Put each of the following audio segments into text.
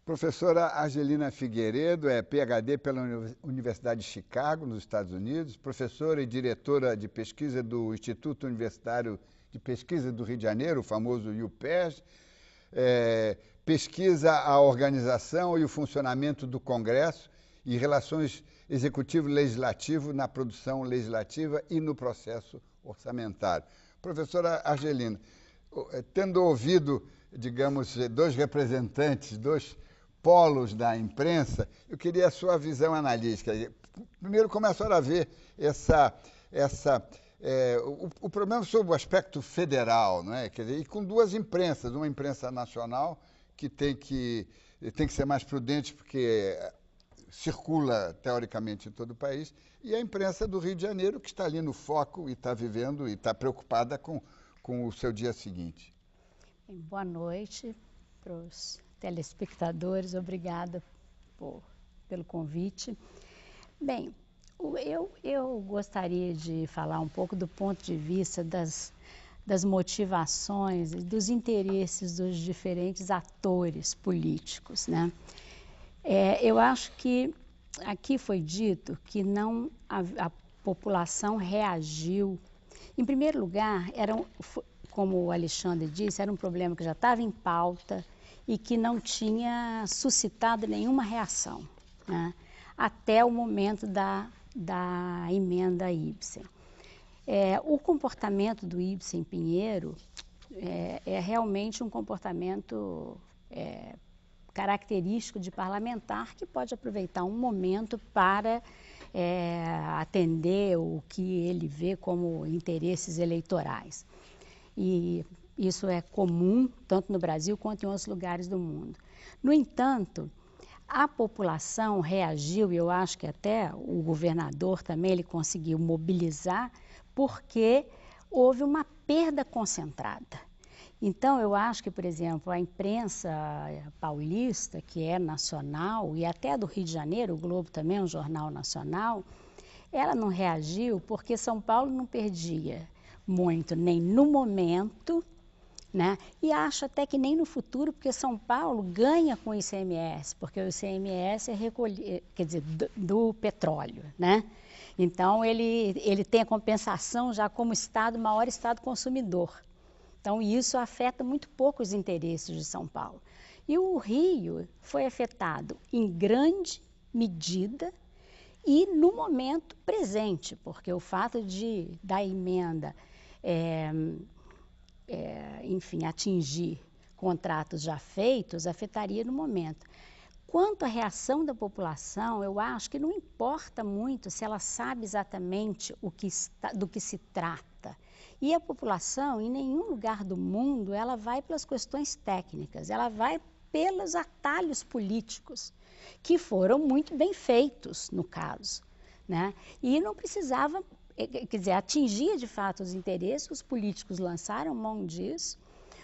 Professora Argelina Figueiredo é PhD pela Universidade de Chicago, nos Estados Unidos, professora e diretora de pesquisa do Instituto Universitário de Pesquisa do Rio de Janeiro, o famoso IUPERJ, pesquisa a organização e o funcionamento do Congresso e relações executivo-legislativo na produção legislativa e no processo orçamentário. Professora Argelina, tendo ouvido, digamos, dois representantes, dois polos da imprensa, eu queria a sua visão analítica. Primeiro, como a senhora vê o problema sobre o aspecto federal, não é? Quer dizer, e com duas imprensas, uma imprensa nacional que tem que ser mais prudente porque circula teoricamente em todo o país, e a imprensa do Rio de Janeiro que está ali no foco e está vivendo e está preocupada com o seu dia seguinte. Boa noite para os telespectadores, obrigada pelo convite. Bem, eu gostaria de falar um pouco do ponto de vista das motivações e dos interesses dos diferentes atores políticos, né? Eu acho que aqui foi dito que a população reagiu. Em primeiro lugar, como o Alexandre disse, era um problema que já estava em pauta e que não tinha suscitado nenhuma reação, né? Até o momento da emenda Ibsen. O comportamento do Ibsen Pinheiro é realmente um comportamento característico de parlamentar que pode aproveitar um momento para atender o que ele vê como interesses eleitorais. E isso é comum tanto no Brasil quanto em outros lugares do mundo. No entanto, a população reagiu, e eu acho que até o governador também ele conseguiu mobilizar, porque houve uma perda concentrada. Então, eu acho que, por exemplo, a imprensa paulista, que é nacional, e até do Rio de Janeiro, o Globo também é um jornal nacional, ela não reagiu porque São Paulo não perdia muito, nem no momento, né? E acho até que nem no futuro, porque São Paulo ganha com o ICMS, porque o ICMS é recolhido, quer dizer, do petróleo, né? Então, ele tem a compensação já como estado, maior estado consumidor. Então, isso afeta muito pouco os interesses de São Paulo. E o Rio foi afetado em grande medida e no momento presente, porque o fato da emenda, enfim, atingir contratos já feitos, afetaria no momento. Quanto à reação da população, eu acho que não importa muito se ela sabe exatamente do que se trata. E a população, em nenhum lugar do mundo, ela vai pelas questões técnicas, ela vai pelos atalhos políticos, que foram muito bem feitos no caso, né? E não precisava, quer dizer, atingia de fato os interesses, os políticos lançaram mão disso.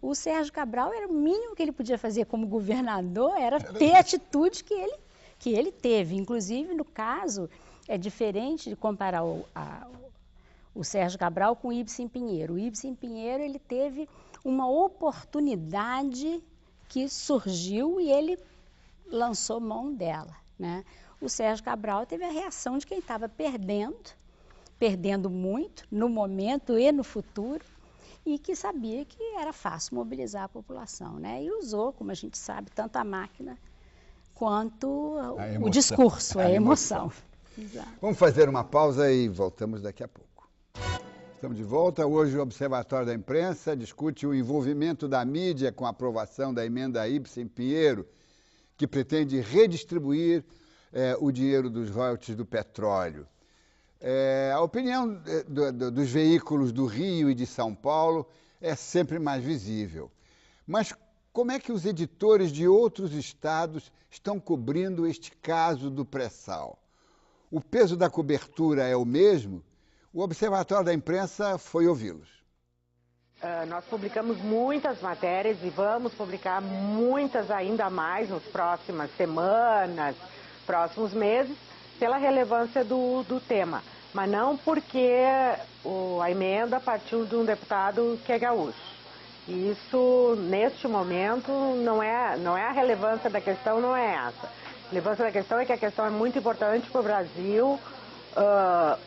O Sérgio Cabral, era o mínimo que ele podia fazer como governador, era ter a atitude que ele teve. Inclusive, no caso, é diferente de comparar o Sérgio Cabral com o Ibsen Pinheiro. O Ibsen Pinheiro, ele teve uma oportunidade que surgiu e ele lançou mão dela, né? O Sérgio Cabral teve a reação de quem estava perdendo muito no momento e no futuro, e que sabia que era fácil mobilizar a população, né? E usou, como a gente sabe, tanto a máquina quanto o discurso, a emoção. Exato. Vamos fazer uma pausa e voltamos daqui a pouco. Estamos de volta. Hoje o Observatório da Imprensa discute o envolvimento da mídia com a aprovação da emenda Ibsen Pinheiro, que pretende redistribuir o dinheiro dos royalties do petróleo. A opinião dos veículos do Rio e de São Paulo é sempre mais visível. Mas como é que os editores de outros estados estão cobrindo este caso do pré-sal? O peso da cobertura é o mesmo? O Observatório da Imprensa foi ouvi-los. Nós publicamos muitas matérias e vamos publicar muitas ainda mais nas próximas semanas, próximos meses, pela relevância do tema, mas não porque a emenda partiu de um deputado que é gaúcho. E isso, neste momento, não é a relevância da questão, não é essa. A relevância da questão é que a questão é muito importante para o Brasil.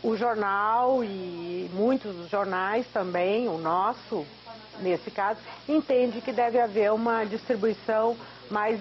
O jornal e muitos jornais também, o nosso, nesse caso, entende que deve haver uma distribuição mais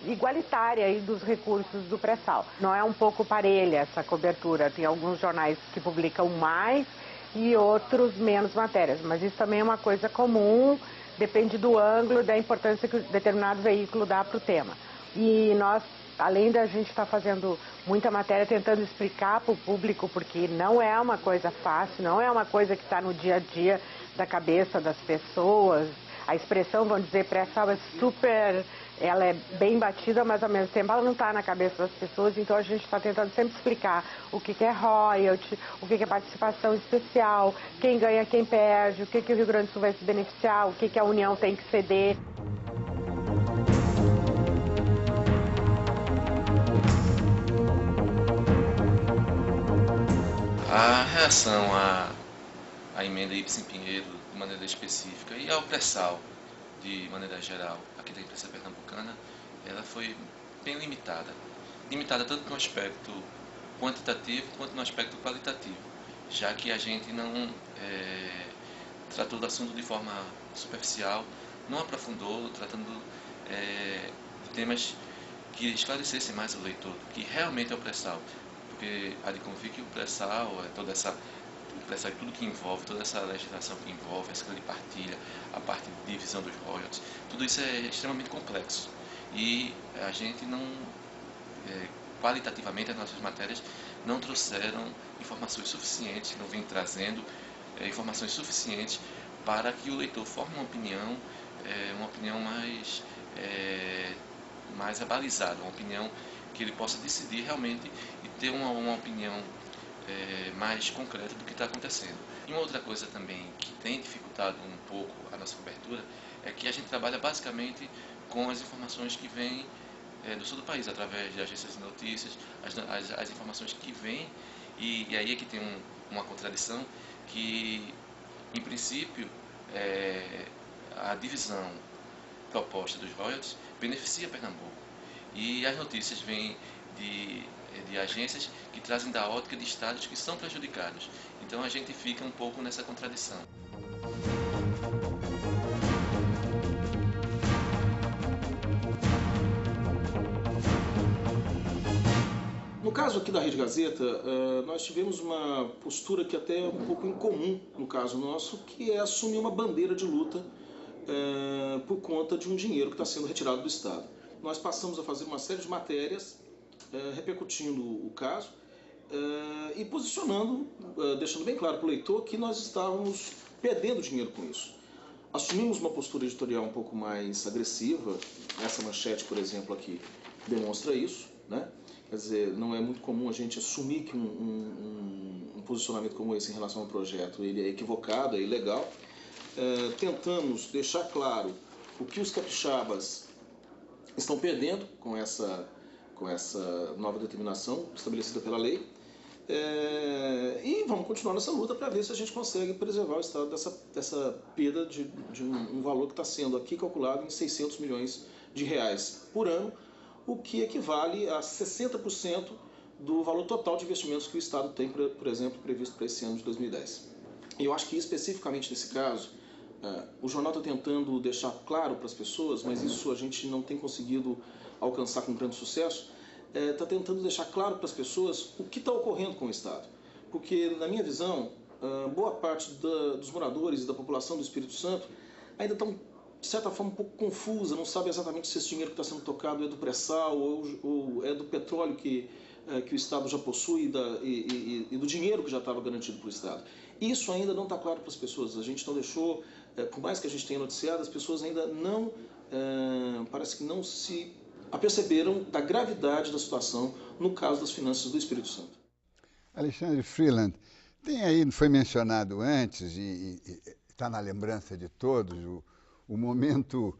igualitária aí dos recursos do pré-sal. Não é um pouco parelha essa cobertura, tem alguns jornais que publicam mais e outros menos matérias, mas isso também é uma coisa comum, depende do ângulo e da importância que determinado veículo dá para o tema. E nós, além da gente estar fazendo muita matéria tentando explicar para o público, porque não é uma coisa fácil, não é uma coisa que está no dia a dia da cabeça das pessoas. A expressão, vamos dizer, pré-sal é super, ela é bem batida, mas ao mesmo tempo ela não está na cabeça das pessoas, então a gente está tentando sempre explicar o que é royalty, o que é participação especial, quem ganha, quem perde, o que o Rio Grande do Sul vai se beneficiar, o que a União tem que ceder. A reação à emenda Ibsen-Pinheiro, de maneira específica, e ao pré-sal, de maneira geral, aqui da imprensa pernambucana, ela foi bem limitada. Limitada tanto no aspecto quantitativo quanto no aspecto qualitativo, já que a gente não tratou do assunto de forma superficial, não aprofundou, tratando de temas que esclarecessem mais o leitor, que realmente é o pré-sal. Porque há de convir que o pré-sal é toda essa, o pré-sal é tudo que envolve, toda essa legislação que envolve, essa de partilha, a parte de divisão dos royalties, tudo isso é extremamente complexo. E a gente não, qualitativamente, as nossas matérias não trouxeram informações suficientes, não vem trazendo informações suficientes para que o leitor forme uma opinião mais abalizada, uma opinião que ele possa decidir realmente e ter uma opinião mais concreta do que está acontecendo. E uma outra coisa também que tem dificultado um pouco a nossa cobertura é que a gente trabalha basicamente com as informações que vêm do sul do país, através de agências de notícias, as informações que vêm, e aí é que tem uma contradição, que em princípio a divisão proposta dos royalties beneficia Pernambuco. E as notícias vêm de agências que trazem da ótica de estados que são prejudicados. Então a gente fica um pouco nessa contradição. No caso aqui da Rede Gazeta, nós tivemos uma postura que até é um pouco incomum no caso nosso, que é assumir uma bandeira de luta por conta de um dinheiro que está sendo retirado do Estado. Nós passamos a fazer uma série de matérias repercutindo o caso e posicionando, deixando bem claro para o leitor que nós estávamos perdendo dinheiro com isso. Assumimos uma postura editorial um pouco mais agressiva, essa manchete, por exemplo, aqui demonstra isso, né? Quer dizer, não é muito comum a gente assumir que um posicionamento como esse em relação ao projeto ele é equivocado, é ilegal. Tentamos deixar claro o que os capixabas estão perdendo com essa nova determinação estabelecida pela lei. E vamos continuar nessa luta para ver se a gente consegue preservar o Estado dessa perda de um valor que está sendo aqui calculado em 600 milhões de reais por ano, o que equivale a 60% do valor total de investimentos que o Estado tem, por exemplo, previsto para esse ano de 2010. E eu acho que especificamente nesse caso, o jornal está tentando deixar claro para as pessoas, mas isso a gente não tem conseguido alcançar com grande sucesso, está tentando deixar claro para as pessoas o que está ocorrendo com o Estado. Porque, na minha visão, boa parte dos moradores e da população do Espírito Santo ainda estão, de certa forma, um pouco confusa, não sabe exatamente se esse dinheiro que está sendo tocado é do pré-sal ou é do petróleo que o Estado já possui e do dinheiro que já estava garantido para o Estado. Isso ainda não está claro para as pessoas. A gente não deixou, por mais que a gente tenha noticiado, as pessoas ainda não, parece que não se aperceberam da gravidade da situação no caso das finanças do Espírito Santo. Alexandre Freeland, tem aí, foi mencionado antes e está na lembrança de todos, o momento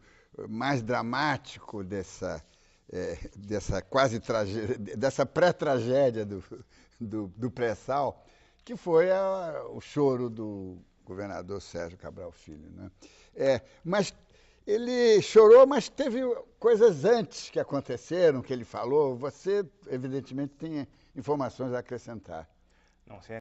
mais dramático dessa quase tragédia, dessa pré-tragédia do pré-sal, que foi o choro do governador Sérgio Cabral Filho, né? Mas ele chorou, mas teve coisas antes que aconteceram, que ele falou. Você, evidentemente, tem informações a acrescentar. Não,